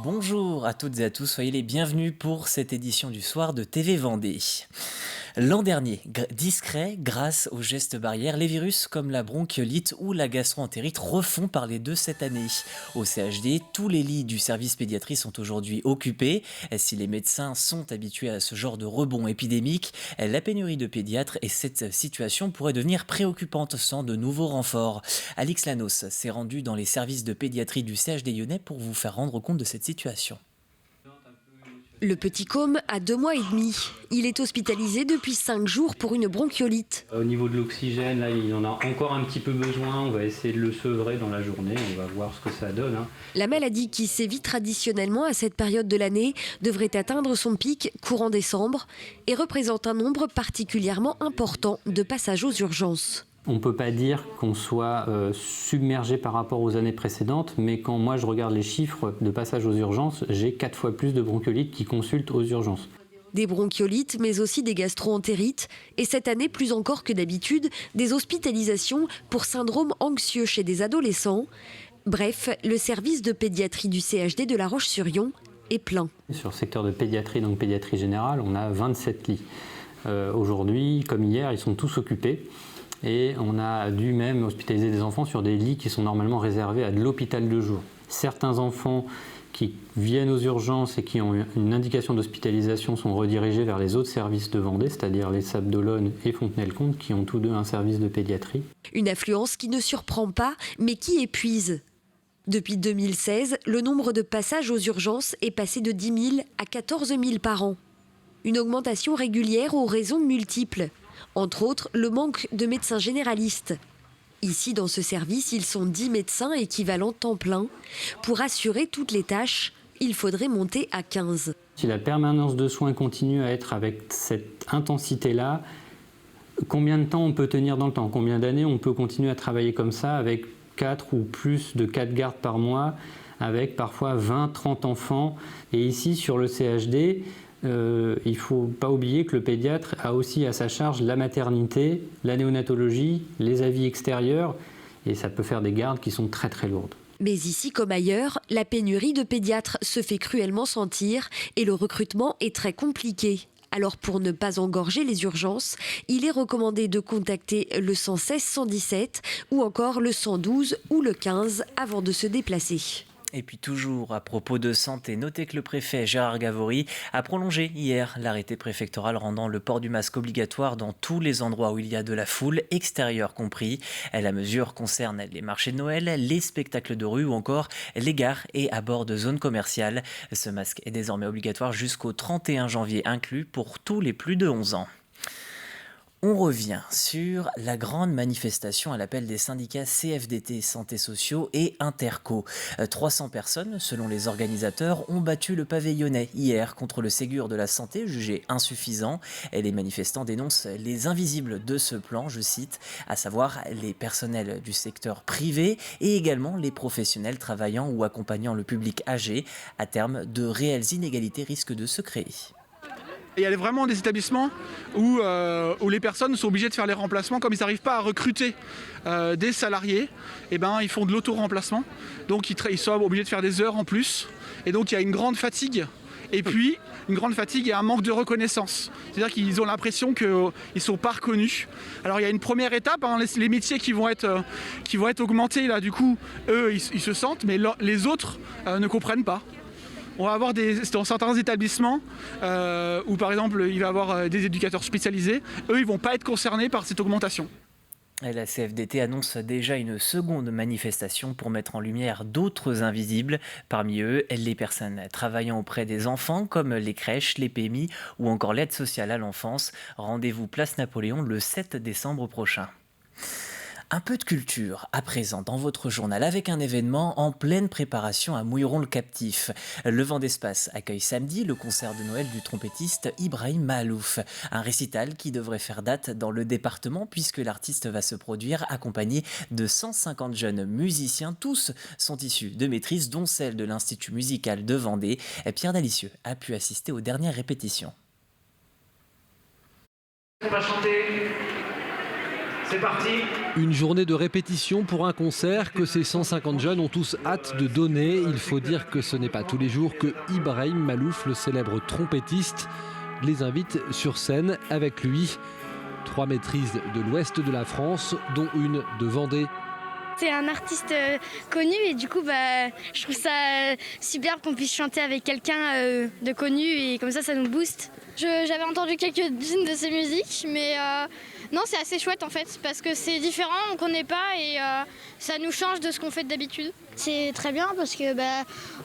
Bonjour à toutes et à tous, soyez les bienvenus pour cette édition du soir de TV Vendée. L'an dernier, discret grâce aux gestes barrières, les virus comme la bronchiolite ou la gastro-entérite refont parler d'eux cette année. Au CHD, tous les lits du service pédiatrie sont aujourd'hui occupés. Si les médecins sont habitués à ce genre de rebond épidémique, la pénurie de pédiatres et cette situation pourrait devenir préoccupante sans de nouveaux renforts. Alix Lanos s'est rendu dans les services de pédiatrie du CHD lyonnais pour vous faire rendre compte de cette situation. Le petit Côme a 2 mois et demi. Il est hospitalisé depuis 5 jours pour une bronchiolite. Au niveau de l'oxygène, là, il en a encore un petit peu besoin. On va essayer de le sevrer dans la journée. On va voir ce que ça donne. La maladie qui sévit traditionnellement à cette période de l'année devrait atteindre son pic courant décembre et représente un nombre particulièrement important de passages aux urgences. On ne peut pas dire qu'on soit submergé par rapport aux années précédentes, mais quand moi je regarde les chiffres de passage aux urgences, j'ai 4 fois plus de bronchiolites qui consultent aux urgences. Des bronchiolites, mais aussi des gastro-entérites. Et cette année, plus encore que d'habitude, des hospitalisations pour syndrome anxieux chez des adolescents. Bref, le service de pédiatrie du CHD de La Roche-sur-Yon est plein. Sur le secteur de pédiatrie, donc pédiatrie générale, on a 27 lits. Aujourd'hui, comme hier, ils sont tous occupés. Et on a dû même hospitaliser des enfants sur des lits qui sont normalement réservés à de l'hôpital de jour. Certains enfants qui viennent aux urgences et qui ont une indication d'hospitalisation sont redirigés vers les autres services de Vendée, c'est-à-dire les Sables d'Olonne et Fontenay-le-Comte, qui ont tous deux un service de pédiatrie. Une affluence qui ne surprend pas, mais qui épuise. Depuis 2016, le nombre de passages aux urgences est passé de 10 000 à 14 000 par an. Une augmentation régulière aux raisons multiples. Entre autres, le manque de médecins généralistes. Ici, dans ce service, ils sont 10 médecins équivalents temps plein. Pour assurer toutes les tâches, il faudrait monter à 15. Si la permanence de soins continue à être avec cette intensité-là, combien de temps on peut tenir dans le temps? Combien d'années on peut continuer à travailler comme ça avec 4 ou plus de 4 gardes par mois, avec parfois 20, 30 enfants? Et ici, sur le CHD, il ne faut pas oublier que le pédiatre a aussi à sa charge la maternité, la néonatologie, les avis extérieurs, et ça peut faire des gardes qui sont très très lourdes. Mais ici comme ailleurs, la pénurie de pédiatres se fait cruellement sentir et le recrutement est très compliqué. Alors pour ne pas engorger les urgences, il est recommandé de contacter le 116 117 ou encore le 112 ou le 15 avant de se déplacer. Et puis toujours à propos de santé, notez que le préfet Gérard Gavory a prolongé hier l'arrêté préfectoral rendant le port du masque obligatoire dans tous les endroits où il y a de la foule, extérieure compris. La mesure concerne les marchés de Noël, les spectacles de rue ou encore les gares et à bord de zones commerciales. Ce masque est désormais obligatoire jusqu'au 31 janvier inclus pour tous les plus de 11 ans. On revient sur la grande manifestation à l'appel des syndicats CFDT, Santé Sociaux et Interco. 300 personnes, selon les organisateurs, ont battu le pavé lyonnais hier contre le Ségur de la santé, jugé insuffisant. Et les manifestants dénoncent les invisibles de ce plan, je cite, à savoir les personnels du secteur privé et également les professionnels travaillant ou accompagnant le public âgé. À terme, de réelles inégalités risquent de se créer. Il y a vraiment des établissements où les personnes sont obligées de faire les remplacements. Comme ils n'arrivent pas à recruter des salariés, ils font de l'auto-remplacement. Donc ils sont obligés de faire des heures en plus. Et donc il y a une grande fatigue. Et puis, une grande fatigue et un manque de reconnaissance. C'est-à-dire qu'ils ont l'impression qu'ils ne sont pas reconnus. Alors il y a une première étape, les métiers qui vont être augmentés, là, du coup, eux, ils se sentent, mais les autres ne comprennent pas. On va avoir dans certains établissements où par exemple il va y avoir des éducateurs spécialisés, eux ils ne vont pas être concernés par cette augmentation. Et la CFDT annonce déjà une seconde manifestation pour mettre en lumière d'autres invisibles. Parmi eux, les personnes travaillant auprès des enfants comme les crèches, les PMI ou encore l'aide sociale à l'enfance. Rendez-vous place Napoléon le 7 décembre prochain. Un peu de culture à présent dans votre journal avec un événement en pleine préparation à Mouilleron-le-Captif. Le Vent d'Espace accueille samedi le concert de Noël du trompettiste Ibrahim Mahalouf. Un récital qui devrait faire date dans le département puisque l'artiste va se produire accompagné de 150 jeunes musiciens. Tous sont issus de maîtrises dont celle de l'Institut musical de Vendée. Pierre Dalicieux a pu assister aux dernières répétitions. On va chanter c'est parti. Une journée de répétition pour un concert que ces 150 jeunes ont tous hâte de donner. Il faut dire que ce n'est pas tous les jours que Ibrahim Malouf, le célèbre trompettiste, les invite sur scène avec lui. 3 maîtrises de l'ouest de la France, dont une de Vendée. C'est un artiste connu et du coup je trouve ça super qu'on puisse chanter avec quelqu'un de connu et comme ça nous booste. J'avais entendu quelques-unes de ses musiques mais non c'est assez chouette en fait parce que c'est différent, on ne connaît pas et ça nous change de ce qu'on fait d'habitude. C'est très bien parce que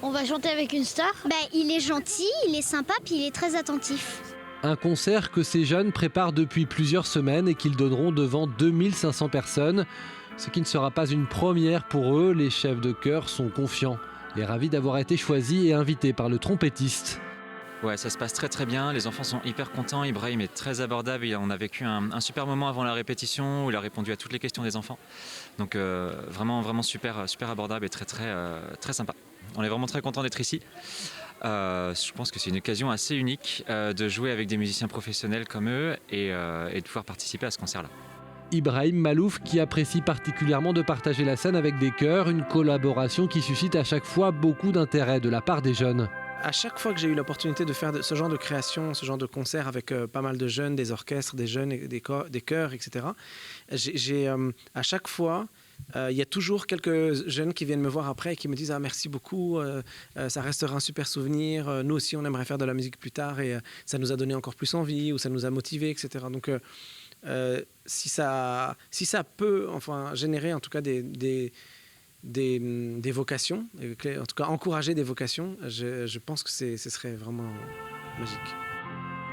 on va chanter avec une star. Il est gentil, il est sympa puis il est très attentif. Un concert que ces jeunes préparent depuis plusieurs semaines et qu'ils donneront devant 2500 personnes. Ce qui ne sera pas une première pour eux, les chefs de chœur sont confiants et ravis d'avoir été choisis et invités par le trompettiste. Ouais, ça se passe très très bien, les enfants sont hyper contents, Ibrahim est très abordable, on a vécu un super moment avant la répétition où il a répondu à toutes les questions des enfants. Donc vraiment super abordable et très sympa. On est vraiment très contents d'être ici. Je pense que c'est une occasion assez unique de jouer avec des musiciens professionnels comme eux et de pouvoir participer à ce concert-là. Ibrahim Malouf qui apprécie particulièrement de partager la scène avec des chœurs, une collaboration qui suscite à chaque fois beaucoup d'intérêt de la part des jeunes. À chaque fois que j'ai eu l'opportunité de faire ce genre de création, ce genre de concert avec pas mal de jeunes, des orchestres, des jeunes, des chœurs, etc., à chaque fois, il y a toujours quelques jeunes qui viennent me voir après et qui me disent « Ah, merci beaucoup, ça restera un super souvenir. Nous aussi, on aimerait faire de la musique plus tard et ça nous a donné encore plus envie ou ça nous a motivés, etc. » Donc, si ça peut générer en tout cas des vocations, en tout cas encourager des vocations, je pense que ce serait vraiment magique.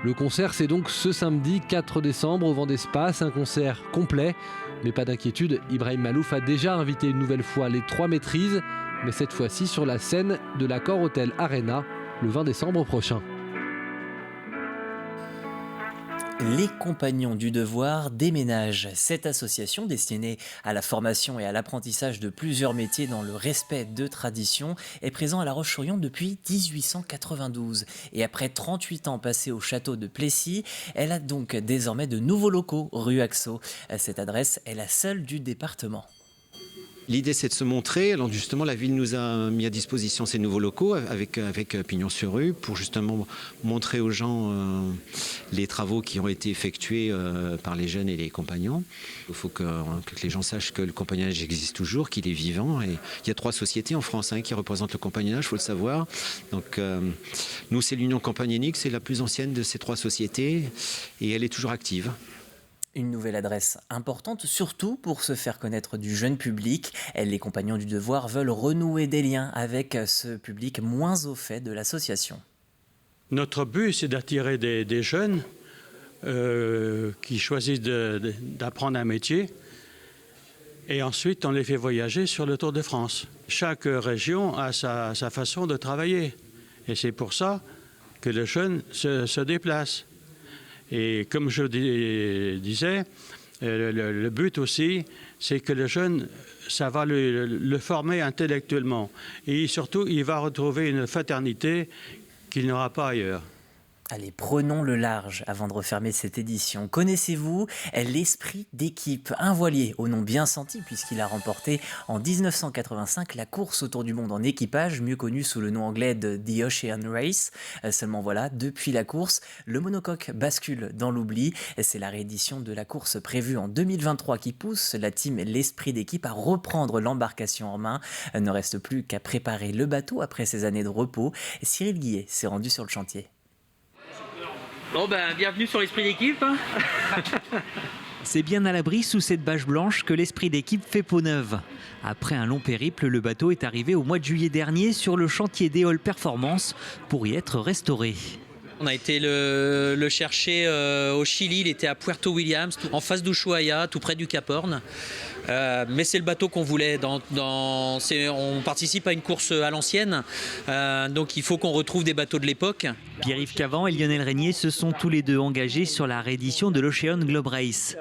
Le concert, c'est donc ce samedi 4 décembre au Vent d'Espace, un concert complet. Mais pas d'inquiétude, Ibrahim Malouf a déjà invité une nouvelle fois les 3 maîtrises, mais cette fois-ci sur la scène de l'Accor Hotel Arena le 20 décembre prochain. Les Compagnons du Devoir déménagent. Cette association destinée à la formation et à l'apprentissage de plusieurs métiers dans le respect de traditions est présente à La Roche-sur-Yon depuis 1892. Et après 38 ans passés au château de Plessis, elle a donc désormais de nouveaux locaux rue Axo. Cette adresse est la seule du département. L'idée, c'est de se montrer. Alors justement, la ville nous a mis à disposition ces nouveaux locaux avec Pignon-sur-Rue pour justement montrer aux gens les travaux qui ont été effectués par les jeunes et les compagnons. Il faut que les gens sachent que le compagnonnage existe toujours, qu'il est vivant. Et il y a 3 sociétés en France qui représentent le compagnonnage, il faut le savoir. Donc nous, c'est l'Union compagnonnique, c'est la plus ancienne de ces 3 sociétés et elle est toujours active. Une nouvelle adresse importante, surtout pour se faire connaître du jeune public. Les Compagnons du Devoir veulent renouer des liens avec ce public moins au fait de l'association. Notre but, c'est d'attirer des jeunes qui choisissent d'apprendre un métier. Et ensuite, on les fait voyager sur le Tour de France. Chaque région a sa façon de travailler. Et c'est pour ça que le jeune se déplace. Et comme je disais, le but aussi, c'est que le jeune, ça va le former intellectuellement. Et surtout, il va retrouver une fraternité qu'il n'aura pas ailleurs. Allez, prenons le large avant de refermer cette édition. Connaissez-vous l'esprit d'équipe? Un voilier au nom bien senti puisqu'il a remporté en 1985 la course autour du monde en équipage, mieux connue sous le nom anglais de The Ocean Race. Seulement voilà, depuis la course, le monocoque bascule dans l'oubli. C'est la réédition de la course prévue en 2023 qui pousse la team L'Esprit d'équipe à reprendre l'embarcation en main. Ne reste plus qu'à préparer le bateau après ces années de repos. Cyril Guillet s'est rendu sur le chantier. Bon bienvenue sur l'Esprit d'équipe. C'est bien à l'abri sous cette bâche blanche que l'Esprit d'équipe fait peau neuve. Après un long périple, le bateau est arrivé au mois de juillet dernier sur le chantier d'Éole Performance pour y être restauré. On a été le chercher au Chili, il était à Puerto Williams, en face d'Ushuaia, tout près du Cap Horn. Mais c'est le bateau qu'on voulait. On participe à une course à l'ancienne, donc il faut qu'on retrouve des bateaux de l'époque. Pierre-Yves Cavan et Lionel Régnier se sont tous les deux engagés sur la réédition de l'Ocean Globe Race.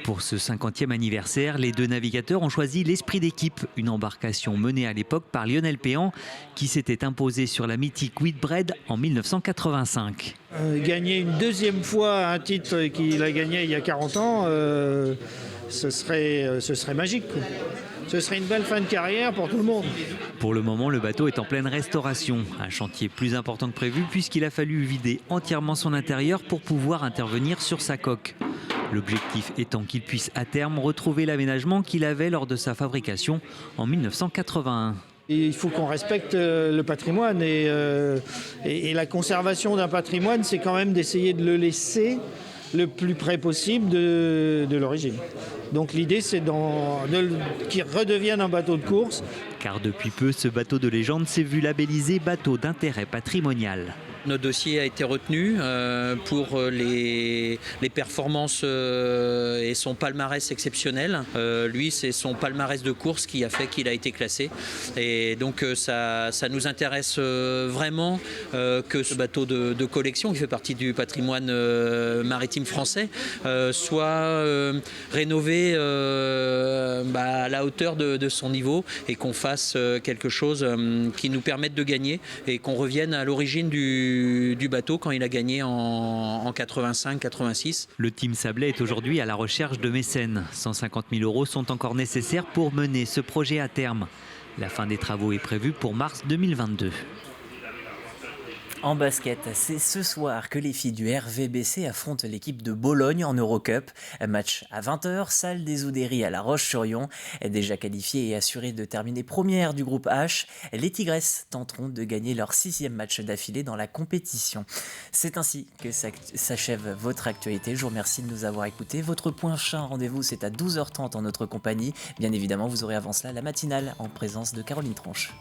Pour ce 50e anniversaire, les 2 navigateurs ont choisi l'Esprit d'équipe, une embarcation menée à l'époque par Lionel Péan, qui s'était imposé sur la mythique Whitbread en 1985. Gagner une 2e fois un titre qu'il a gagné il y a 40 ans, ce serait magique, quoi. Ce serait une belle fin de carrière pour tout le monde. Pour le moment, le bateau est en pleine restauration. Un chantier plus important que prévu puisqu'il a fallu vider entièrement son intérieur pour pouvoir intervenir sur sa coque. L'objectif étant qu'il puisse à terme retrouver l'aménagement qu'il avait lors de sa fabrication en 1981. Il faut qu'on respecte le patrimoine et la conservation d'un patrimoine, c'est quand même d'essayer de le laisser le plus près possible de l'origine. Donc l'idée, c'est qu'il redevienne un bateau de course. Car depuis peu, ce bateau de légende s'est vu labellisé bateau d'intérêt patrimonial. Notre dossier a été retenu pour les performances et son palmarès exceptionnel. Lui, c'est son palmarès de course qui a fait qu'il a été classé. Et donc ça nous intéresse vraiment que ce bateau de collection, qui fait partie du patrimoine maritime français, soit rénové à la hauteur de son niveau et qu'on fasse quelque chose qui nous permette de gagner et qu'on revienne à l'origine du bateau quand il a gagné en 85-86. Le team Sablé est aujourd'hui à la recherche de mécènes. 150 000 € sont encore nécessaires pour mener ce projet à terme. La fin des travaux est prévue pour mars 2022. En basket, c'est ce soir que les filles du RVBC affrontent l'équipe de Bologne en Eurocup. Match à 20h, salle des Oudéry à La Roche-sur-Yon. Déjà qualifiées et assurées de terminer première du groupe H, les Tigresses tenteront de gagner leur 6e match d'affilée dans la compétition. C'est ainsi que s'achève votre actualité. Je vous remercie de nous avoir écoutés. Votre prochain rendez-vous, c'est à 12h30 en notre compagnie. Bien évidemment, vous aurez avant cela la matinale en présence de Caroline Tronche.